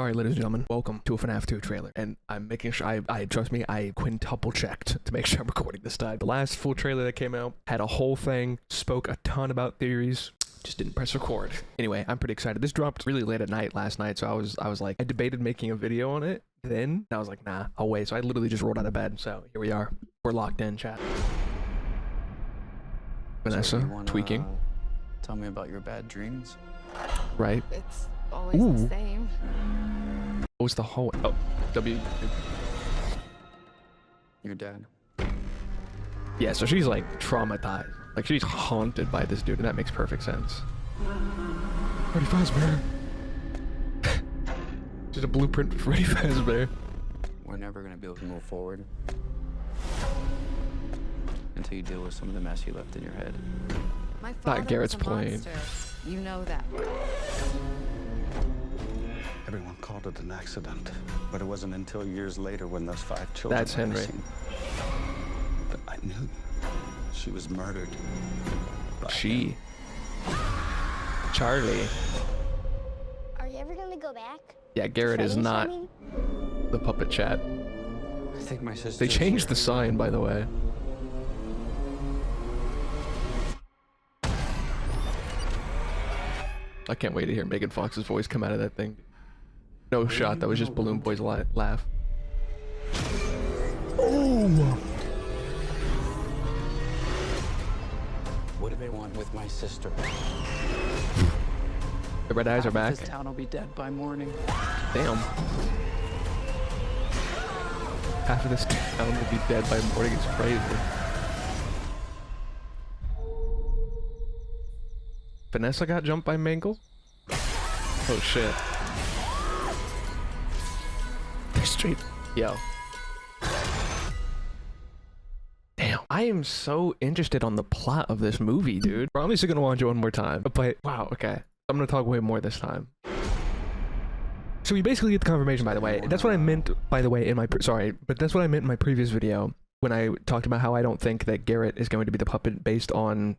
Alright, ladies and gentlemen, welcome to a Fnaf 2 trailer. And I'm making sure, trust me, I quintuple checked to make sure I'm recording this time. The last full trailer that came out had a whole thing, spoke a ton about theories, just didn't press record. Anyway, I'm pretty excited. This dropped really late at night last night, so I was like, I debated making a video on it then, and I was like, nah, I'll wait. So I literally just rolled out of bed, so here we are. We're locked in, chat. Vanessa, tweaking. Tell me about your bad dreams. Right. It's always the same. What was the whole... Oh, Your dad. Yeah, so she's like traumatized. Like she's haunted by this dude, and that makes perfect sense. Freddy Fazbear. Just a blueprint for Freddy Fazbear. We're never gonna be able to move forward until you deal with some of the mess you left in your head. My father Garrett's was a plane. monster. You know that. Everyone called it an accident, but it wasn't until years later when those 5 children That's were Henry. missing that I knew she was murdered. She. Charlie. Are you ever gonna go back? Yeah, Garrett is Freddy's not coming? the puppet chat. I think my sister. They changed the sign, by the way. I can't wait to hear Megan Fox's voice come out of that thing. No shot, that was just Balloon Boy's laugh. Oh! What do they want with my sister? The red eyes are back. This town will be dead by morning. Damn. Half of this town will be dead by morning. It's crazy. Vanessa got jumped by Mangle? Oh shit. They're straight. Yo. Damn. I am so interested on the plot of this movie, dude. We're obviously gonna watch it one more time. But wow, okay. I'm gonna talk way more this time. So we basically get the confirmation, by the way. That's what I meant, by the way, in my sorry, but that's what I meant in my previous video when I talked about how I don't think that Garrett is going to be the puppet based on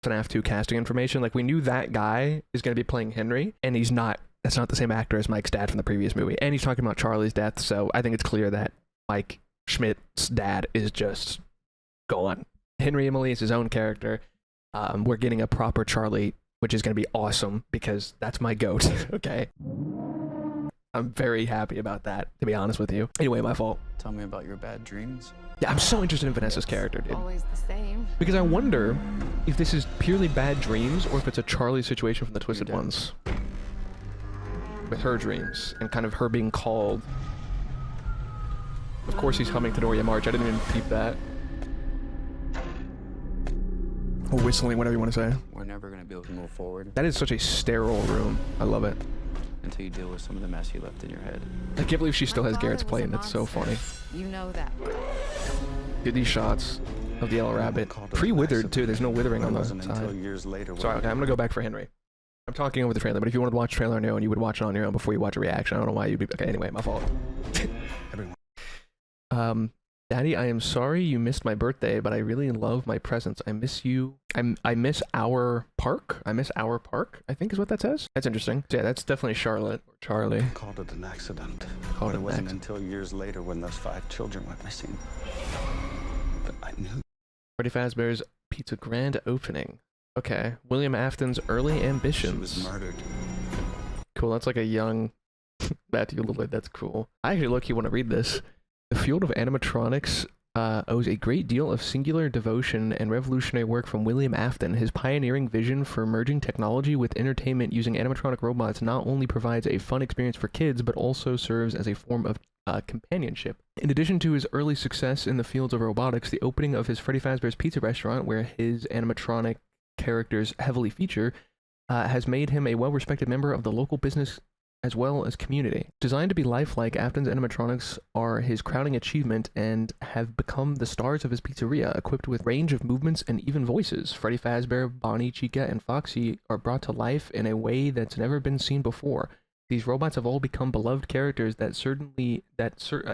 Fnaf 2 casting information. Like, we knew that guy is going to be playing Henry, and he's not. That's not the same actor as Mike's dad from the previous movie. And he's talking about Charlie's death, so I think it's clear that Mike Schmidt's dad is just gone. Henry Emily is his own character. We're getting a proper Charlie, which is going to be awesome because that's my goat. Okay. I'm very happy about that, to be honest with you. Anyway, my fault. Tell me about your bad dreams. Yeah, I'm so interested in Vanessa's character, dude. Always the same. Because I wonder if this is purely bad dreams or if it's a Charlie situation from the Twisted Your dad. Ones. With her dreams and kind of her being called. Of course he's humming Tenoria March. I didn't even peep that. Or whistling, whatever you want to say. We're never gonna be able to move forward That is such a sterile room. I love it. until you deal with some of the mess you left in your head. I can't believe she still My has Garrett's father was a plane. That's so monster. funny. You know that. Dude, these shots of the yellow rabbit. Pre-withered too. There's no withering on It the wasn't until side. years later when Sorry, okay, I'm gonna go back for Henry. I'm talking over the trailer, but if you wanted to watch the trailer on your own, you would watch it on your own before you watch a reaction. I don't know why you'd be... Okay, anyway, my fault. everyone Daddy, I am sorry you missed my birthday, but I really love my presents. I miss you. I miss our park. I miss our park, I think is what that says. That's interesting. So yeah, that's definitely Charlotte or Charlie. called it an accident, Called but it it an wasn't accident. until years later when those 5 children went missing that I knew. Freddy Fazbear's Pizza grand opening. Okay. William Afton's early She was ambitions. murdered. Cool, that's like a young Matthew Lillard. That's cool. I actually look, you want to read this. The field of animatronics owes a great deal of singular devotion and revolutionary work from William Afton. His pioneering vision for merging technology with entertainment using animatronic robots not only provides a fun experience for kids, but also serves as a form of companionship. In addition to his early success in the fields of robotics, the opening of his Freddy Fazbear's Pizza restaurant, where his animatronic characters heavily feature, has made him a well-respected member of the local business as well as community. Designed to be lifelike, Afton's animatronics are his crowning achievement and have become the stars of his pizzeria, equipped with range of movements and even voices. Freddy Fazbear, Bonnie, Chica, and Foxy are brought to life in a way that's never been seen before. These robots have all become beloved characters that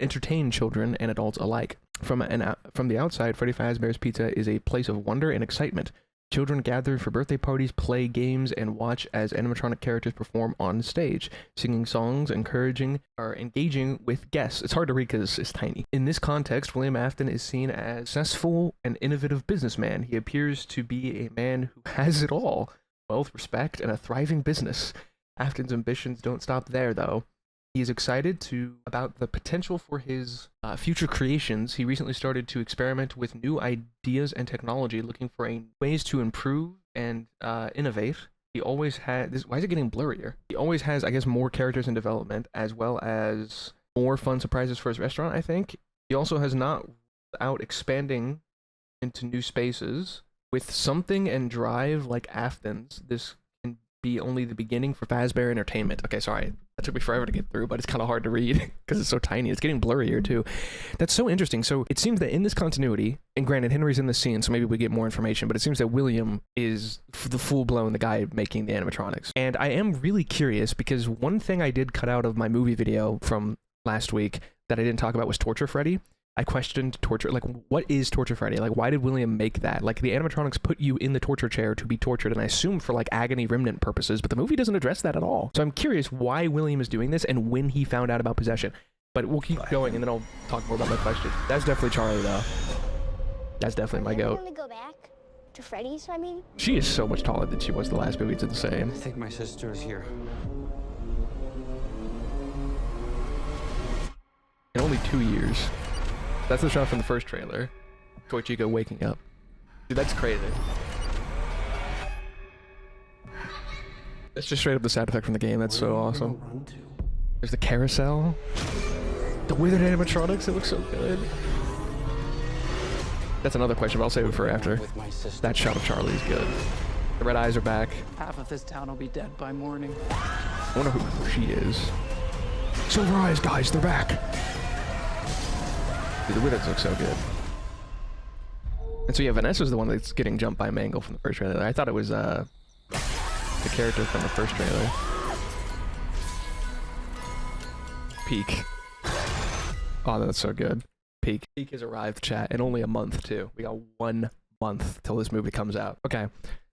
entertain children and adults alike. From the outside, Freddy Fazbear's Pizza is a place of wonder and excitement. Children gather for birthday parties, play games, and watch as animatronic characters perform on stage, singing songs, encouraging or engaging with guests. It's hard to read because it's tiny. In this context, William Afton is seen as a successful and innovative businessman. He appears to be a man who has it all: wealth, respect, and a thriving business. Afton's ambitions don't stop there, though. He is excited about the potential for his future creations. He recently started to experiment with new ideas and technology, looking for ways to improve and innovate. He always had this. Why is it getting blurrier? He always has, I guess, more characters in development, as well as more fun surprises for his restaurant, I think. He also has not ruled out expanding into new spaces. With something and drive like Afton's, this can be only the beginning for Fazbear Entertainment. Okay, sorry. That took me forever to get through, but it's kind of hard to read because it's so tiny. It's getting blurrier too. That's so interesting. So it seems that in this continuity, and granted, Henry's in the scene, so maybe we get more information, but it seems that William is the full-blown, the guy making the animatronics. And I am really curious because one thing I did cut out of my movie video from last week that I didn't talk about was Torture Freddy. I questioned torture, like, what is Torture Freddy? Like, why did William make that? Like, the animatronics put you in the torture chair to be tortured, and I assume for, like, agony remnant purposes, but the movie doesn't address that at all. So I'm curious why William is doing this and when he found out about possession. But we'll keep going, and then I'll talk more about my question. That's definitely Charlie, though. That's definitely my goat. Are you gonna go back to Freddy's, I mean? She is so much taller than she was the last movie. It's insane. I think my sister is here. In only 2 years. That's the shot from the first trailer. Toy Chico waking up. Dude, that's crazy. That's just straight up the sound effect from the game. That's so awesome. There's the carousel. The withered animatronics, it looks so good. That's another question, but I'll save it for after. That shot of Charlie is good. The red eyes are back. Half of this town will be dead by morning. I wonder who she is. Silver eyes, guys, they're back. Dude, the withers look so good. And so yeah, Vanessa's the one that's getting jumped by Mangle from the first trailer. I thought it was the character from the first trailer. Peak. Oh, that's so good. Peak. Peak has arrived, chat, in only a month too. We got 1 month till this movie comes out. Okay,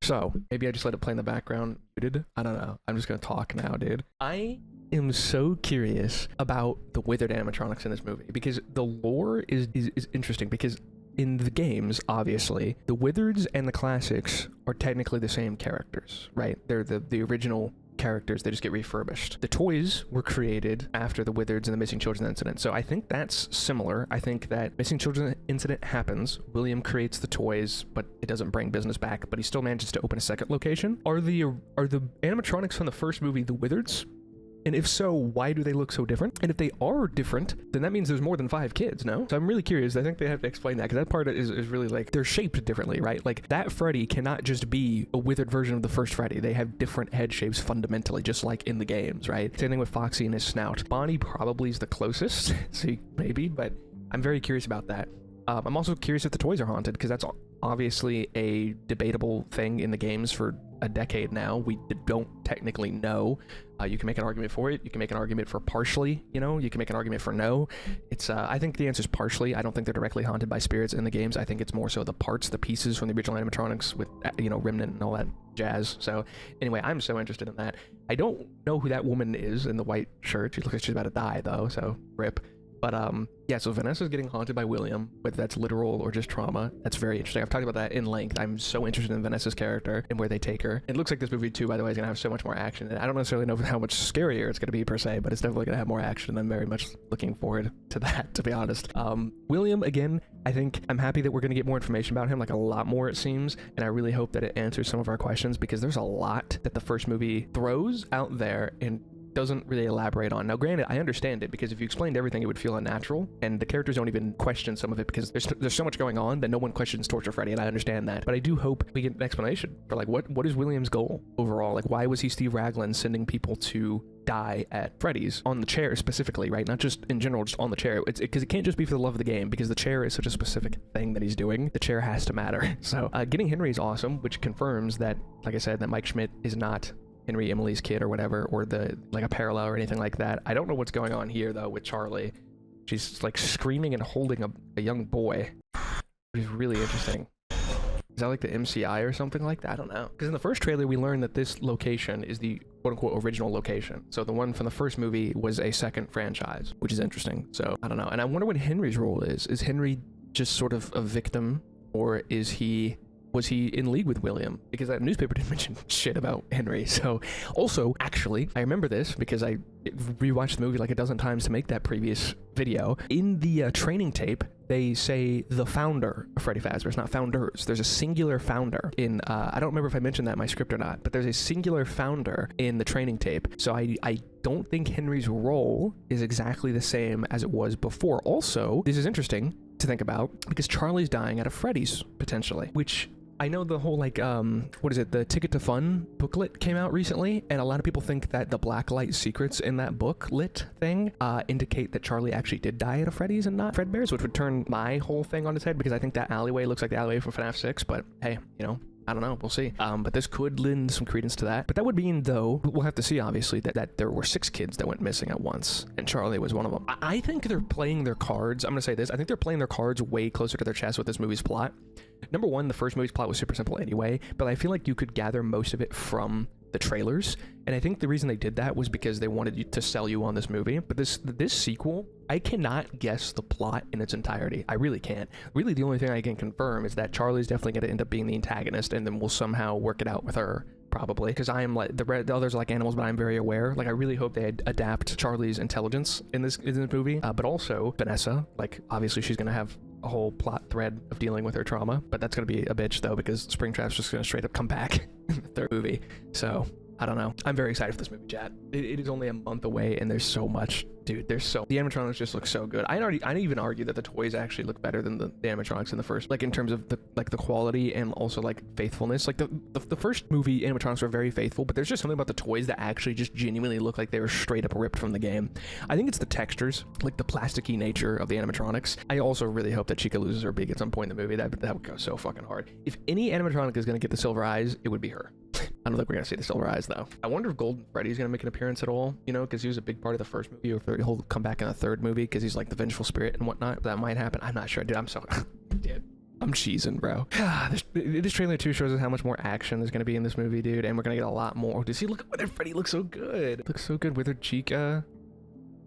so maybe I just let it play in the background muted. I don't know. I'm just gonna talk now, dude. I am so curious about the withered animatronics in this movie because the lore is interesting because in the games, obviously, the Wizards and the classics are technically the same characters, right? They're the original characters, they just get refurbished. The toys were created after the Wizards and the Missing Children incident, so I think that's similar. I think that Missing Children incident happens, William creates the toys, but it doesn't bring business back, but he still manages to open a second location. Are the animatronics from the first movie the Wizards? And if so, why do they look so different? And if they are different, then that means there's more than 5 kids, no? So I'm really curious. I think they have to explain that, because that part is really like, they're shaped differently, right? Like, that Freddy cannot just be a withered version of the first Freddy. They have different head shapes fundamentally, just like in the games, right? Same thing with Foxy and his snout. Bonnie probably is the closest, so maybe, but I'm very curious about that. I'm also curious if the toys are haunted, because that's obviously a debatable thing in the games for a decade now. We don't technically know. You can make an argument for it. You can make an argument for partially, you know, you can make an argument for no. It's, I think the answer is partially. I don't think they're directly haunted by spirits in the games. I think it's more so the parts, the pieces from the original animatronics with, you know, Remnant and all that jazz. So anyway, I'm so interested in that. I don't know who that woman is in the white shirt. She looks like she's about to die though, so rip. But yeah, so Vanessa's getting haunted by William, whether that's literal or just trauma. That's very interesting. I've talked about that in length. I'm so interested in Vanessa's character and where they take her. It looks like this movie too, by the way, is gonna have so much more action. And I don't necessarily know how much scarier it's gonna be per se, but it's definitely gonna have more action. I'm very much looking forward to that, to be honest. William, again, I think I'm happy that we're gonna get more information about him, like a lot more it seems. And I really hope that it answers some of our questions, because there's a lot that the first movie throws out there and doesn't really elaborate on. Now granted, I understand it, because if you explained everything it would feel unnatural, and the characters don't even question some of it because there's so much going on that no one questions Torture Freddy, and I understand that. But I do hope we get an explanation for like what is William's goal overall. Like, why was he Steve Raglan sending people to die at Freddy's on the chair specifically, right? Not just in general, just on the chair. It's because it can't just be for the love of the game, because the chair is such a specific thing that he's doing. The chair has to matter. So getting Henry is awesome, which confirms that, like I said, that Mike Schmidt is not Henry Emily's kid or whatever, or the like a parallel or anything like that. I don't know what's going on here though with Charlie. She's like screaming and holding a young boy, which is really interesting. Is that like the MCI or something like that? I don't know. Because in the first trailer, we learned that this location is the quote-unquote original location. So the one from the first movie was a second franchise, which is interesting. So I don't know. And I wonder what Henry's role is. Is Henry just sort of a victim, or was he in league with William? Because that newspaper didn't mention shit about Henry. So also, actually, I remember this because I rewatched the movie like a dozen times to make that previous video. In the training tape, they say the founder of Freddy Fazbear. It's not founders. There's a singular founder in, I don't remember if I mentioned that in my script or not, but there's a singular founder in the training tape. So I don't think Henry's role is exactly the same as it was before. Also, this is interesting to think about because Charlie's dying out of Freddy's, potentially, which I know the whole, like, what is it? The Ticket to Fun booklet came out recently, and a lot of people think that the blacklight secrets in that booklet thing indicate that Charlie actually did die at a Freddy's and not Fredbear's, which would turn my whole thing on its head because I think that alleyway looks like the alleyway from FNAF 6, but hey, you know, I don't know. We'll see. But this could lend some credence to that. But that would mean, though, we'll have to see, obviously, that there were 6 kids that went missing at once, and Charlie was one of them. I think they're playing their cards. I'm going to say this. I think they're playing their cards way closer to their chest with this movie's plot. Number one, the first movie's plot was super simple anyway, but I feel like you could gather most of it from the trailers, and I think the reason they did that was because they wanted you to sell you on this movie. But this sequel, I cannot guess the plot in its entirety. I really can't. Really, the only thing I can confirm is that Charlie's definitely going to end up being the antagonist, and then we'll somehow work it out with her, probably. Because I am like, the others are like animals, but I'm very aware. Like, I really hope they adapt Charlie's intelligence in this movie, but also Vanessa. Like, obviously she's going to have a whole plot thread of dealing with her trauma, but that's going to be a bitch, though, because Springtrap's just going to straight up come back in the third movie. So I don't know. I'm very excited for this movie, chat. It is only a month away, and there's so much. Dude, the animatronics just look so good. I even argue that the toys actually look better than the animatronics in the first, like in terms of the quality and also like faithfulness. Like the first movie animatronics were very faithful, but there's just something about the toys that actually just genuinely look like they were straight up ripped from the game. I think it's the textures, like the plasticky nature of the animatronics. I also really hope that Chica loses her beak at some point in the movie. That would go so fucking hard. If any animatronic is gonna get the silver eyes, it would be her. I don't think we're gonna see the silver eyes, though. I wonder if Golden Freddy's gonna make an appearance at all, you know, because he was a big part of the first movie, or if he'll come back in the third movie because he's like the vengeful spirit and whatnot. That might happen. I'm not sure, dude. I'm so dude, I'm cheesing, bro. This trailer too shows us how much more action there's gonna be in this movie, dude, and we're gonna get a lot more. Does he look at Freddy? Looks so good. Looks so good with her Chica.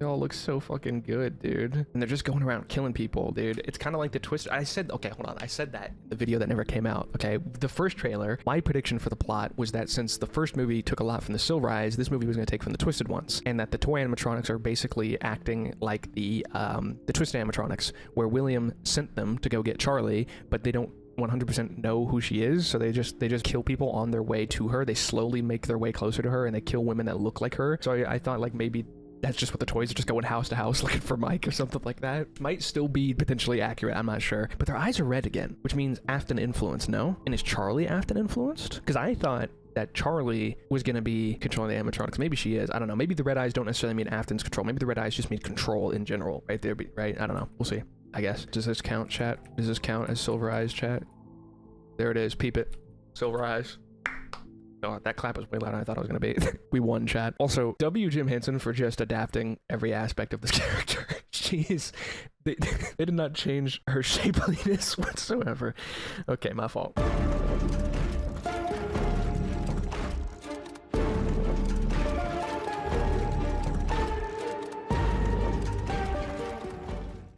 They all look so fucking good, dude. And they're just going around killing people, dude. It's kind of like the twist. I said, okay, hold on. I said that in the video that never came out, okay? The first trailer, my prediction for the plot was that since the first movie took a lot from the Silver Eyes, this movie was going to take from the Twisted ones. And that the toy animatronics are basically acting like the Twisted animatronics, where William sent them to go get Charlie, but they don't 100% know who she is, so they just kill people on their way to her. They slowly make their way closer to her, and they kill women that look like her. So I thought, like, maybe that's just what the toys are, just going house to house looking for Mike or something like that. Might still be potentially accurate, I'm not sure. But their eyes are red again, which means Afton influenced, no? And is Charlie Afton influenced? Because I thought that Charlie was going to be controlling the animatronics. Maybe she is. I don't know. Maybe the red eyes don't necessarily mean Afton's control. Maybe the red eyes just mean control in general, right there, right? I don't know. We'll see, I guess. Does this count, chat? Does this count as Silver Eyes, chat? There it is. Peep it. Silver Eyes. Oh, that clap was way louder than I thought it was going to be. We won, chat. Also, W. Jim Henson for just adapting every aspect of this character. Jeez. They did not change her shapeliness whatsoever. Okay, my fault.